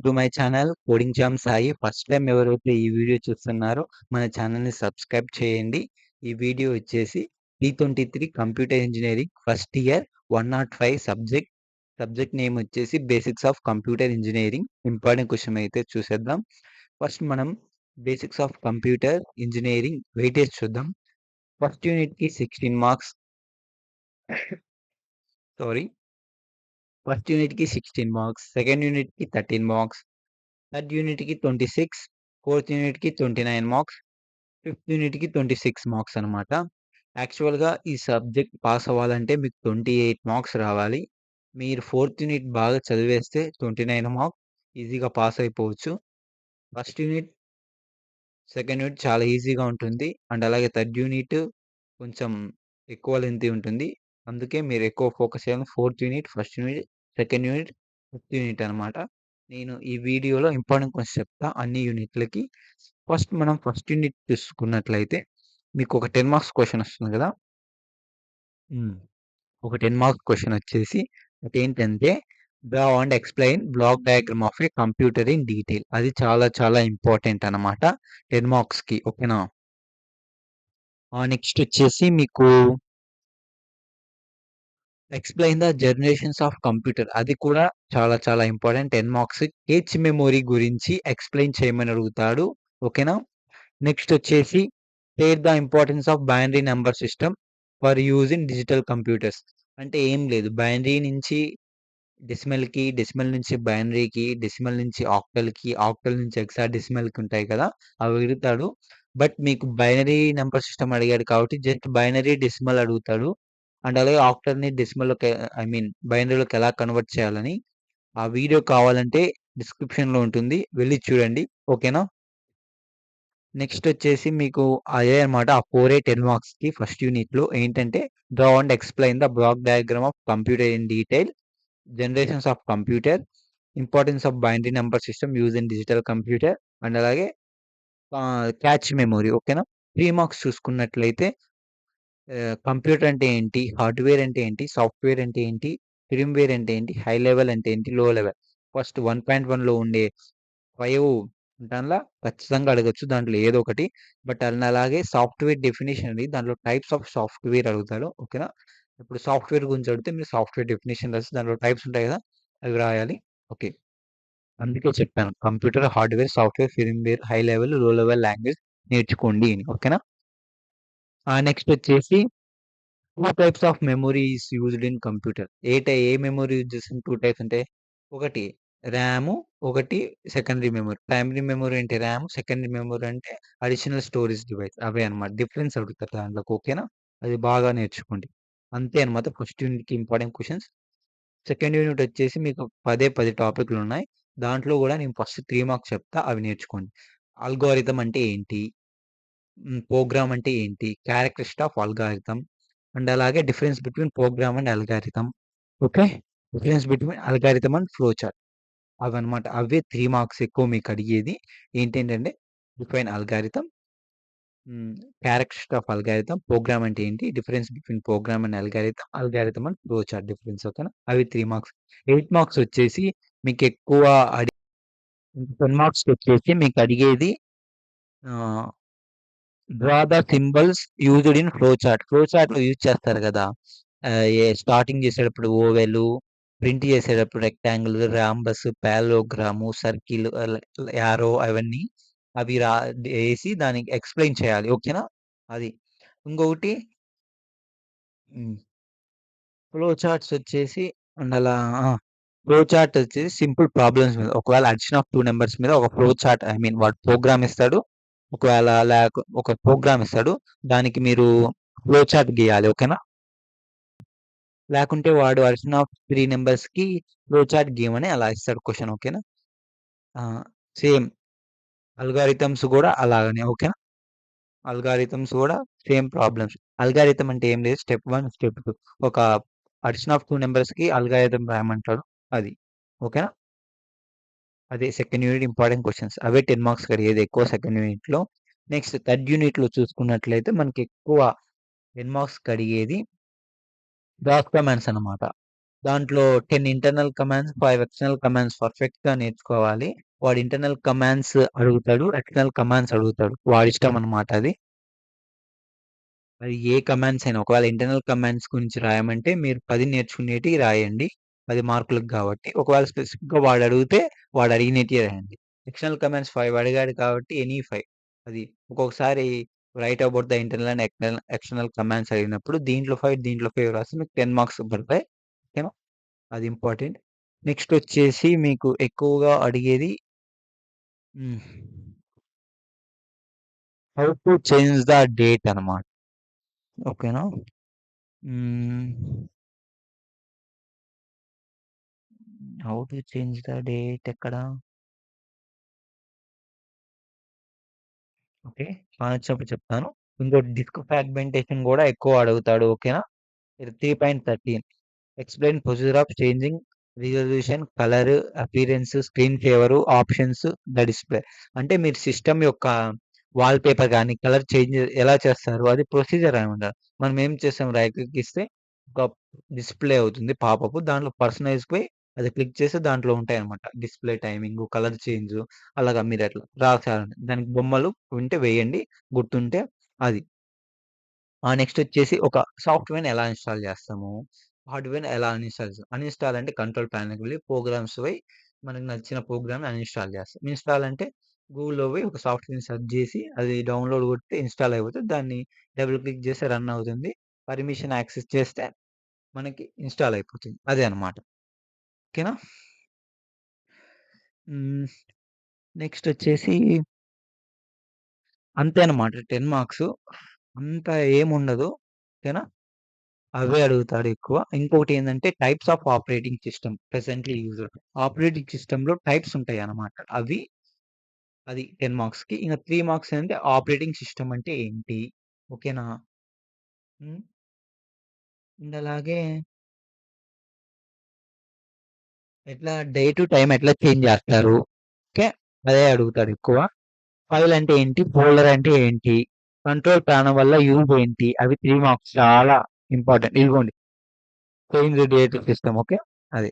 To my channel coding jam Sai. First time ఎవరైతే ఈ video చూస్తున్నారో మన ఛానల్‌ని సబ్స్క్రైబ్ చేయండి. ఈ వీడియో వచ్చేసి T23 computer engineering first year 105 subject name వచ్చేసి basics of computer engineering. Important question అయితే చూసేద్దాం. ఫస్ట్ మనం basics of computer engineering weightage చూద్దాం. ఫస్ట్ యూనిట్‌కి 16 మార్క్స్. సారీ. ఫస్ట్ యూనిట్‌కి 16 మార్క్స్, సెకండ్ యూనిట్‌కి 13 మార్క్స్, థర్డ్ యూనిట్‌కి 26, ఫోర్త్ యూనిట్‌కి 29 మార్క్స్, ఫిఫ్త్ యూనిట్‌కి 26 మార్క్స్ అనమాట. యాక్చువల్‌గా ఈ సబ్జెక్ట్ పాస్ అవ్వాలంటే మీకు 28 మార్క్స్ రావాలి. మీరు ఫోర్త్ యూనిట్ బాగా చదివేస్తే 29 మార్క్స్ ఈజీగా పాస్ అయిపోవచ్చు. ఫస్ట్ యూనిట్, సెకండ్ యూనిట్ చాలా ఈజీగా ఉంటుంది. అండ్ అలాగే థర్డ్ యూనిట్ కొంచెం ఎక్కువ లెంతీ ఉంటుంది. అందుకే మీరు ఎక్కువ ఫోకస్ చేయాలి. Fourth unit, first unit, second unit, fifth unit అనమాట. నేను ఈ వీడియోలో ఇంపార్టెంట్ క్వెషన్ చెప్తా అన్ని యూనిట్లకి. ఫస్ట్ మనం ఫస్ట్ యూనిట్ చూసుకున్నట్లయితే మీకు ఒక 10 మార్క్స్ క్వెషన్ వస్తుంది కదా! ఒక 10 మార్క్స్ క్వెషన్ వచ్చేసి అదేంటంటే draw and explain block diagram of A computer in detail. అది చాలా చాలా ఇంపార్టెంట్ అనమాట 10 మార్క్స్‌కి. ఓకేనా? నెక్స్ట్ వచ్చేసి మీకు explain the generations of computer. అది కూడా చాలా చాలా ఇంపార్టెంట్ 10 మార్క్స్. కేచ్ మెమరీ గురించి ఎక్స్‌ప్లెయిన్ చేయమని అడుగుతాడు. ఓకేనా? నెక్స్ట్ వచ్చేసి state the importance of binary number system for use in digital computers. అంటే ఏం లేదు. బైనరీ నుంచి డెసిమల్‌కి, డెసిమల్ నుంచి బైనరీకి, డెసిమల్ నుంచి ఆక్టల్‌కి, ఆక్టల్ నుంచి హెక్సాడెసిమల్‌కి ఉంటాయి కదా! అవి అడుగుతాడు. బట్ మీకు బైనరీ నంబర్ సిస్టమ్ అడిగాడు కాబట్టి జస్ట్ బైనరీ, డెసిమల్ అడుగుతాడు. అండ్ అలాగే ఆక్టల్‌ని డెసిమల్‌లోకి బైనరీలోకి ఎలా కన్వర్ట్ చేయాలని ఆ వీడియో కావాలంటే డిస్క్రిప్షన్‌లో ఉంటుంది. వెళ్లి చూడండి. ఓకేనా? నెక్స్ట్ వచ్చేసి మీకు అదే అన్నమాట. ఆ 4 10 మార్క్స్‌కి ఫస్ట్ యూనిట్‌లో ఏంటంటే draw and explain the block diagram of computer in detail, generations of computer, importance of binary number system use in digital computer and అలాగే క్యాచ్ మెమరీ. ఓకేనా? 3 మార్క్స్ చూసుకున్నట్లయితే కంప్యూటర్ అంటే ఏంటి? హార్డ్‌వేర్ అంటే ఏంటి? సాఫ్ట్‌వేర్ అంటే ఏంటి? ఫర్మ్‌వేర్ అంటే ఏంటి? హై లెవెల్ అంటే ఏంటి? లో లెవెల్. ఫస్ట్ 1.1లో ఉండే 5 దానిలో ఖచ్చితంగా అడగొచ్చు. దాంట్లో ఏదో ఒకటి. బట్ అలాగే సాఫ్ట్‌వేర్ డెఫినిషన్ అనేది దాంట్లో టైప్స్ ఆఫ్ సాఫ్ట్‌వేర్ అడుగుతాడు. ఓకేనా? ఇప్పుడు సాఫ్ట్‌వేర్ గురించి అడిగితే మీరు సాఫ్ట్‌వేర్ డెఫినిషన్ రాసి దాంట్లో టైప్స్ ఉంటాయి కదా! అవి రాయాలి. ఓకే. అందుకే చెప్పాను. Computer, hardware, software, firmware, high level, లో లెవెల్ లాంగ్వేజ్ నేర్చుకోండి అని. ఓకేనా? నెక్స్ట్ వచ్చేసి 2 types of memory is used in computer. A memory use చేస్తాం 2 టైప్స్ అంటే, ఒకటి ర్యాము, ఒకటి సెకండరీ మెమరీ. ప్రైమరీ మెమరీ అంటే ర్యామ్, సెకండరీ మెమరీ అంటే అడిషనల్ స్టోరేజ్ డివైస్. అవే అన్నమాట. డిఫరెన్స్ అడుగుతారు దాంట్లోకి. ఓకేనా? అది బాగా నేర్చుకోండి. అంతే అన్నమాట. ఫస్ట్ యూనిట్‌కి ఇంపార్టెంట్ క్వెషన్స్. సెకండ్ యూనిట్ వచ్చేసి మీకు 10 టాపిక్‌లున్నాయి. దాంట్లో గూడా నేను ఫస్ట్ 3 మార్క్స్ చెప్తా. అవి నేర్చుకోండి. అల్గోరిథం అంటే ఏంటి? ప్రోగ్రామ్ అంటే ఏంటి? క్యారెక్టరిస్టిక్స్ ఆఫ్ అల్గారిథం అండ్ అలాగే difference between program and algorithm. Okay. Difference between algorithm and flow chart. అవన్నమాట. అవే 3 మార్క్స్ ఎక్కువ మీకు అడిగేది. ఏంటేంటంటే define algorithm, hmm. Characteristics of algorithm, program అంటే ఏంటి? Difference between program and algorithm, algorithm and flow chart difference. ఓకేనా? అవి 3 మార్క్స్. 8 మార్క్స్ వచ్చేసి మీకెక్కువ 10 మార్క్స్‌కి వచ్చేసి మీకు అడిగేది ah draw the symbols used in flow chart. Flow చార్ట్‌లో యూజ్ చేస్తారు గదా! స్టార్టింగ్ చేసేటప్పుడు ఓవెలు, ప్రింట్ చేసేటప్పుడు rectangle, rhombus, parallelogram, circle, arrow అవన్నీ అవి ఏసి దానికి ఎక్స్‌ప్లెయిన్ చేయాలి. ఓకేనా? అది. ఇంకొకటి హ్మ్. ఫ్లో చార్ట్స్ వచ్చేసి అండ్ అలా ఆ! ఫ్లో చార్ట్ వచ్చేసి సింపుల్ ప్రాబ్లమ్స్ మీద. ఒకవేళ అడిషన్ ఆఫ్ 2 నంబర్స్ మీద ఒక ఫ్లో చార్ట్ వాడు ప్రోగ్రామ్ ఇస్తాడు. ఒకవేళ ఒక ప్రోగ్రామ్ ఇస్తాడు. దానికి మీరు ఫ్లో చార్ట్ గీయాలి. ఓకేనా? లేకుంటే వాడు అడిషన్ ఆఫ్ 3 నంబర్స్‌కి ఫ్లో చార్ట్ గీయమని అలా ఇస్తాడు క్వెషన్. ఓకేనా? ఆ! సేమ్ అల్గారిథమ్స్ గూడా అలాగనే. ఓకేనా? అల్గారిథమ్స్ గూడా సేమ్ ప్రాబ్లమ్స్. అల్గారిథమ్ అంటే ఏం లేదు. స్టెప్ 1, స్టెప్ 2 ఒక అడిషన్ ఆఫ్ 2 నంబర్స్‌కి అల్గారిథమ్ రాయమంటాడు. అది. ఓకేనా? అదే సెకండ్ యూనిట్ ఇంపార్టెంట్ క్వెషన్స్. అవే 10 మార్క్స్‌కి అడిగేది ఎక్కువ సెకండ్ యూనిట్‌లో. నెక్స్ట్ థర్డ్ యూనిట్‌లో చూసుకున్నట్లయితే మనకి ఎక్కువ 10 మార్క్స్‌కి అడిగేది డాక్యుమెంట్స్ అన్నమాట. దాంట్లో 10 ఇంటర్నల్ కమాండ్స్, 5 ఎక్స్టర్నల్ కమాండ్స్ పర్ఫెక్ట్‌గా నేర్చుకోవాలి. వాడు ఇంటర్నల్ కమాండ్స్ అడుగుతాడు. ఎక్స్టర్నల్ కమాండ్స్ అడుగుతాడు. వాడిష్టం అన్నమాట అది. అది ఏ కమాండ్స్ అయినా ఒకవేళ ఇంటర్నల్ కమాండ్స్ గురించి రాయమంటే మీరు 10 నేర్చుకునేటివి రాయండి. 10 మార్కులకు గాబట్టి. ఒకవేళ స్పెసిఫిక్‌గా వాడు అడిగితే వాడు అడిగినేటియే రాయండి. ఎక్స్టర్నల్ కమాండ్స్ 5 అడిగాడు కాబట్టి ఎనీ 5 అది. ఒక్కొక్కసారి write about the internal and external commands అడిగినప్పుడు దీంట్లో 5 దీంట్లో 5 రాస్తే మీకు 10 మార్క్స్ పడతాయి. ఓకేనా? అది ఇంపార్టెంట్. నెక్స్ట్ వచ్చేసి మీకు ఎక్కువగా అడిగేది హ్మ్. How to change the date అన్నమాట. ఓకేనా? హ్మ్. How to change the date ఎక్కడ? ఓకే. వచ్చినప్పుడు చెప్తాను. ఇంకోటి డిస్క్ ఫ్రాగ్మెంటేషన్ గూడా ఎక్కువ అడుగుతాడు. ఓకేనా? ఇది 3.13 explain procedure of changing resolution, colour, appearance, screen saver, options, the display. అంటే మీరు సిస్టమ్ యొక్క వాల్‌పేపర్ గాని, కలర్ చేంజ్ ఎలా చేస్తారు? అది ప్రొసీజర్ అనమాట. మనం ఏం చేస్తాం రైట్ క్లిక్ ఇస్తే ఒక డిస్‌ప్లే అవుతుంది పాపప్. దాంట్లో పర్సనైజ్‌పై అది క్లిక్ చేస్తే దాంట్లో ఉంటాయన్నమాట. డిస్‌ప్లే టైమింగు, కలర్ చేంజు అలాగా మీరట్లా రాసారంటే దానికి బొమ్మలు ఉంటే వేయండి. గుర్తుంటే అది. నెక్స్ట్ వచ్చేసి ఒక సాఫ్ట్‌వేర్‌ని ఎలా ఇన్‌స్టాల్ చేస్తాము? హార్డ్‌వేర్‌ని ఎలా అన్‌ఇన్‌స్టాల్ చేస్తాం? అన్‌ఇన్‌స్టాల్ అంటే కంట్రోల్ ప్యానెల్‌కి వెళ్లి ప్రోగ్రామ్స్ పోయి మనకు నచ్చిన ప్రోగ్రామ్‌ని అన్‌ఇన్‌స్టాల్ చేస్తాం. ఇన్‌స్టాల్ అంటే గూగుల్‌లో పోయి ఒక సాఫ్ట్‌వేర్‌ని సెర్చ్ చేసి అది డౌన్‌లోడ్ కొడితే ఇన్‌స్టాల్ అయిపోతది. దాన్ని డబుల్ క్లిక్ చేస్తే రన్ అవుతుంది. పర్మిషన్ యాక్సెస్ చేస్తే మనకి ఇన్‌స్టాల్ అయిపోతుంది. అదే అన్నమాట. ఓకేనా? హ్మ్. నెక్స్ట్ వచ్చేసి అంతే అన్నమాట. 10 మార్క్స్. అంత ఏముండదు. ఓకేనా? అవే అడుగుతాడు ఎక్కువ. ఇంకొకటేందంటే types of operating system presently used. Operating సిస్టమ్‌లో టైప్స్ ఉంటాయన్నమాట. అవి అది 10 మార్క్స్‌కి. ఇంక 3 మార్క్స్ అంటే ఆపరేటింగ్ సిస్టమ్ అంటే ఏంటి? ఓకేనా? హ్మ్. అండ్ అలాగే ఎట్లా డే టు టైమ్ ఎట్లా చేంజ్ జేస్తారు? ఓకే. అదే అడుగుతాడెక్కువ. ఫైల్ అంటే ఏంటి? ఫోల్డర్ అంటే ఏంటి? కంట్రోల్ ప్యానెల్ వల్ల యూజ్ ఏంటి? అవి 3 మార్క్స్ చాలా ఇంపార్టెంట్. ఇదిగోండి change day to system okay. అది.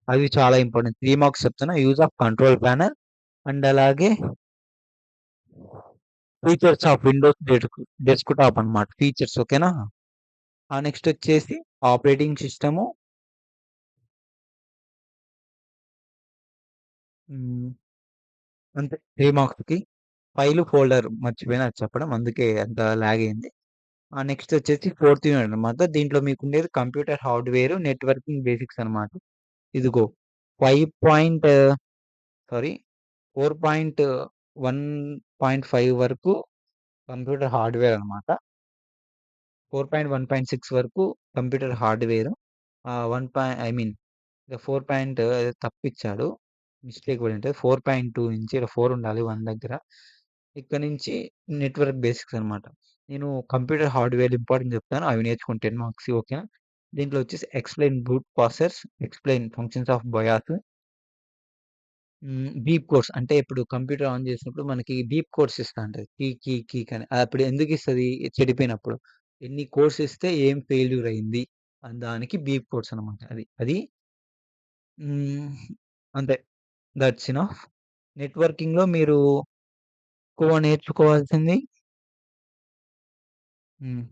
అవి చాలా ఇంపార్టెంట్. 3 మార్క్స్ చెప్తున్నా. Use of control panel and అలాగే ఫీచర్స్ ఆఫ్ విండోస్ డెస్క్‌టాప్ అన్నమాట. ఫీచర్స్ ఓకేనా? నెక్స్ట్ వచ్చేసి ఆపరేటింగ్ సిస్టము హ్మ్. అంతే 3 మార్క్స్‌కి. ఫైలు, ఫోల్డర్ మర్చిపోయినా అది చెప్పడం. అందుకే అంత లాగ్ అయింది. నెక్స్ట్ వచ్చేసి ఫోర్త్ యూనిట్ అన్నమాట. దీంట్లో మీకుండేది కంప్యూటర్ హార్డ్‌వేర్, నెట్వర్కింగ్ బేసిక్స్ అన్నమాట. ఇదిగో 5 పాయింట్ సారీ 4.1.5 వరకు కంప్యూటర్ హార్డ్‌వేర్ అన్నమాట. 4.1.6 వరకు కంప్యూటర్ హార్డ్‌వేర్. 1 ఐ మీన్ ఇక 4 పాయింట్ ఏదో తప్పిచ్చాడు. మిస్టేక్ పడి ఉంటది. 4.2 నుంచి ఈడ 4 ఉండాలి 1 దగ్గర. ఇక్కడ నుంచి నెట్వర్క్ బేసిక్స్ అన్నమాట. నేను కంప్యూటర్ హార్డ్‌వేర్ ఇంపార్టెంట్ చెప్తాను. అవి నేర్చుకోండి 10 మార్క్స్ ఓకేనా. దీంట్లో వచ్చేసి explain brute process, explain functions of bias, beep codes అంటే ఇప్పుడు కంప్యూటర్ ఆన్ చేసినప్పుడు మనకి బీప్ కోడ్స్ ఇస్తా ఉంటది. కీక్ అని. అప్పుడు ఎందుకిస్తది? చెడిపోయినప్పుడు. ఎన్ని కోడ్స్ ఇస్తే ఏం ఫెయిల్యూర్ అయింది? దానికి బీప్ కోడ్స్ అన్నమాట. అది హ్మ్. అంతే. That's enough. నెట్వర్కింగ్‌లో మీరు ఎక్కువ నేర్చుకోవాల్సింది hmm.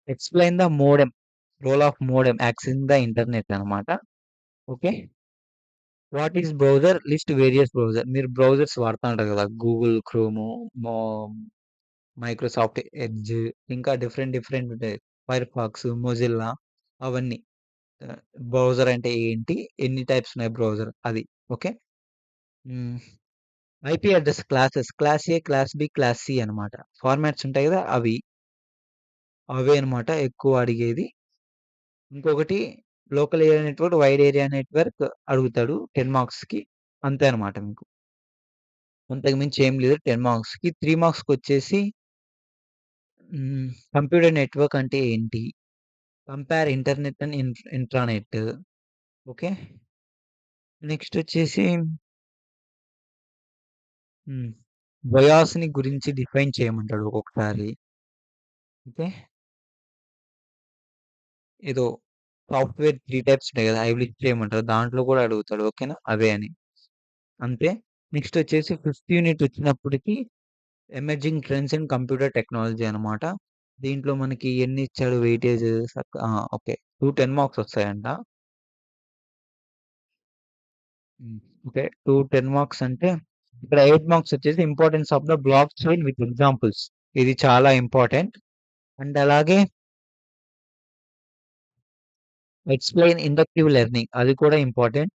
Explain the modem. Role of modem accessing the internet అన్నమాట. Okay. What is browser? List various browser. మీరు బ్రౌజర్స్ వాడుతా ఉంటారు కదా! గూగుల్ క్రోము, మో మైక్రోసాఫ్ట్ ఎడ్జ్ ఇంకా డిఫరెంట్ ఉంటాయి. ఫైర్‌ఫాక్స్, మొజిల్లా అవన్నీ. ఆహ్, బ్రౌజర్ అంటే ఏంటి? ఎన్ని టైప్స్ ఉన్నాయి బ్రౌజర్ అది. ఓకే. హ్మ్. IP address classes. క్లాస్ ఏ, క్లాస్ బి, క్లాస్ సి అన్నమాట. ఫార్మాట్స్ ఉంటాయి గదా! అవి. అవే అన్నమాట ఎక్కువ అడిగేది. ఇంకొకటి local area network, wide area network అడుగుతాడు 10 మార్క్స్‌కి. అంతే అన్నమాట మీకు. అంతకు మించి ఏం లేదు 10 మార్క్స్‌కి. 3 మార్క్స్‌కొచ్చేసి కంప్యూటర్ నెట్వర్క్ అంటే ఏంటి? Compare internet and intranet. Okay. Next వచ్చేసి హ్మ్. బయాస్‌ని గురించి డిఫైన్ చేయమంటాడు ఒక్కొక్కసారి. ఓకే. ఏదో సాఫ్ట్‌వేర్ 3 టైప్స్ ఉంటాయి కదా! అవి లిస్ట్ చేయమంటారు. దాంట్లో కూడా అడుగుతాడు. ఓకేనా? అవే అని. అంతే. నెక్స్ట్ వచ్చేసి ఫిఫ్త్ యూనిట్ వచ్చినప్పటికి emerging trends in computer technology అనమాట. దీంట్లో మనకి ఎన్ని ఇచ్చాడు వెయిటేజ్ ఓకే. 2 10 మార్క్స్ వస్తాయంట. హ్మ్. ఓకే. 2 10 మార్క్స్ అంటే ఇక్కడ 8 మార్క్స్ వచ్చేసి importance of the block chain with examples. ఇది చాలా ఇంపార్టెంట్. అండ్ అలాగే ఎక్స్‌ప్లెయిన్ ఇండక్టివ్ లెర్నింగ్ అది కూడా ఇంపార్టెంట్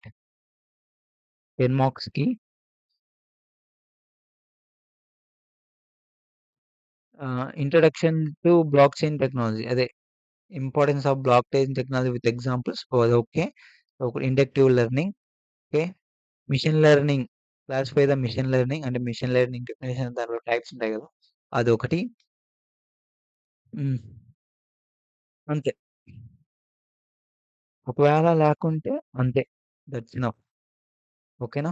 10 మార్క్స్‌కి. Introduction to block chain technology అదే importance of block chain technology with examples అది ఓకే. ఒక inductive learning okay. Machine learning classify the machine learning అంటే మెషిన్ లెర్నింగ్ డెఫినిషన్ దాంట్లో types ఉంటాయి కదా! అదొకటి. హ్మ్. అంతే. ఒకవేళ లేకుంటే అంతే. That's enough. ఓకేనా?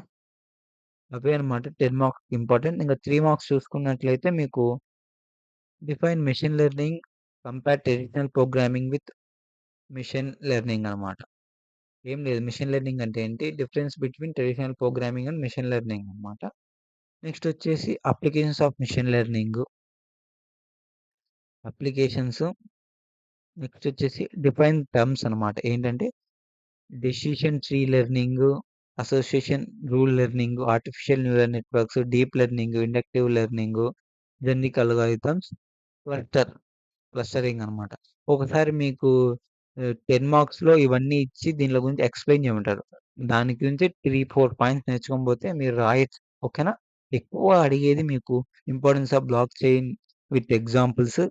అవే అన్నమాట 10 మార్క్స్ ఇంపార్టెంట్. ఇంక 3 మార్క్స్ చూసుకున్నట్లయితే మీకు define machine learning, compare traditional programming with machine learning అన్నమాట. ఏం లేదు. మెషిన్ లెర్నింగ్ అంటే ఏంటి? Difference between traditional programming and machine learning అన్నమాట. నెక్స్ట్ వచ్చేసి applications of machine learning, applications next వచ్చేసి డిఫైన్ టర్మ్స్ అన్నమాట. ఏంటంటే decision tree learning, association rule learning, artificial neural networks, deep learning, inductive learning, generic algorithms, cluster clustering అనమాట. ఒకసారి మీకు 10 మార్క్స్‌లో ఇవన్నీ ఇచ్చి దీనిల గురించి ఎక్స్‌ప్లెయిన్ చేయమంటారు. దాని గురించి 3, 4 పాయింట్స్ నేర్చుకొని పోతే మీరు రాయొచ్చు. ఓకేనా? ఎక్కువ అడిగేది మీకు importance of block chain with examples,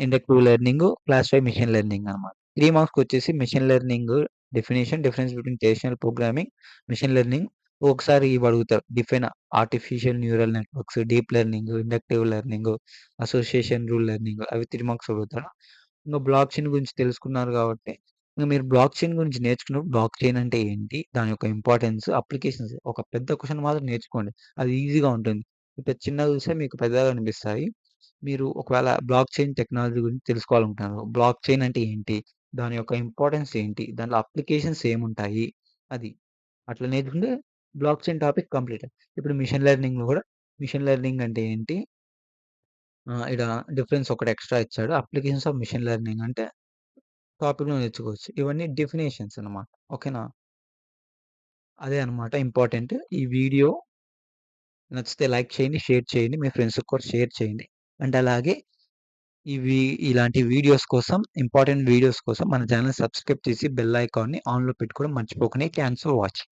inductive learning, class 5 machine learning అన్నమాట. 3 మార్క్స్‌కొచ్చేసి machine learning definition, difference between traditional programming, machine learning. ఒకసారి ఇవి అడుగుతారు. Define artificial neural networks, deep learning, inductive learning, association rule learning అవి 3 marks అడుగుతారు. ఇంక block chain గురించి తెలుసుకున్నారు కాబట్టి, ఇంక మీరు బ్లాక్ చైన్ గురించి నేర్చుకున్నప్పుడు బ్లాక్ చైన్ అంటే ఏంటి? దాని యొక్క ఇంపార్టెన్స్, అప్లికేషన్స్ ఒక పెద్ద క్వెషన్ మాత్రం నేర్చుకోండి. అది ఈజీగా ఉంటుంది. ఇక చిన్నగా చూస్తే మీకు పెద్దగా అనిపిస్తాయి. మీరు ఒకవేళ బ్లాక్ చైన్ టెక్నాలజీ గురించి తెలుసుకోవాలనుకుంటున్నారు. బ్లాక్ చైన్ అంటే ఏంటి? దాని యొక్క ఇంపార్టెన్స్ ఏంటి? దాంట్లో అప్లికేషన్స్ ఏముంటాయి? అది. అట్లా నేర్చుకుంటే బ్లాక్ చైన్ టాపిక్ కంప్లీట్. ఇప్పుడు మిషన్ లెర్నింగ్‌లో గూడా మిషన్ లెర్నింగ్ అంటే ఏంటి? ఈడ డిఫరెన్స్ ఒకటి ఎక్స్‌ట్రా ఇచ్చాడు. అప్లికేషన్స్ ఆఫ్ మిషన్ లెర్నింగ్ అంటే టాపిక్‌లో నేర్చుకోవచ్చు. ఇవన్నీ డెఫినిషన్స్ అన్నమాట. ఓకేనా? అదే అన్నమాట ఇంపార్టెంట్. ఈ వీడియో నచ్చితే లైక్ చేయండి, షేర్ చేయండి. మీ ఫ్రెండ్స్‌కి కూడా షేర్ చేయండి. అండ్ అలాగే ఇవి ఇలాంటి వీడియోస్ కోసం ఇంపార్టెంట్ వీడియోస్ కోసం మన ఛానెల్ సబ్స్క్రైబ్ చేసి బెల్ ఐకాన్‌ని ఆన్‌లో పెట్టుకోవడం మర్చిపోకండి. Thanks for watching.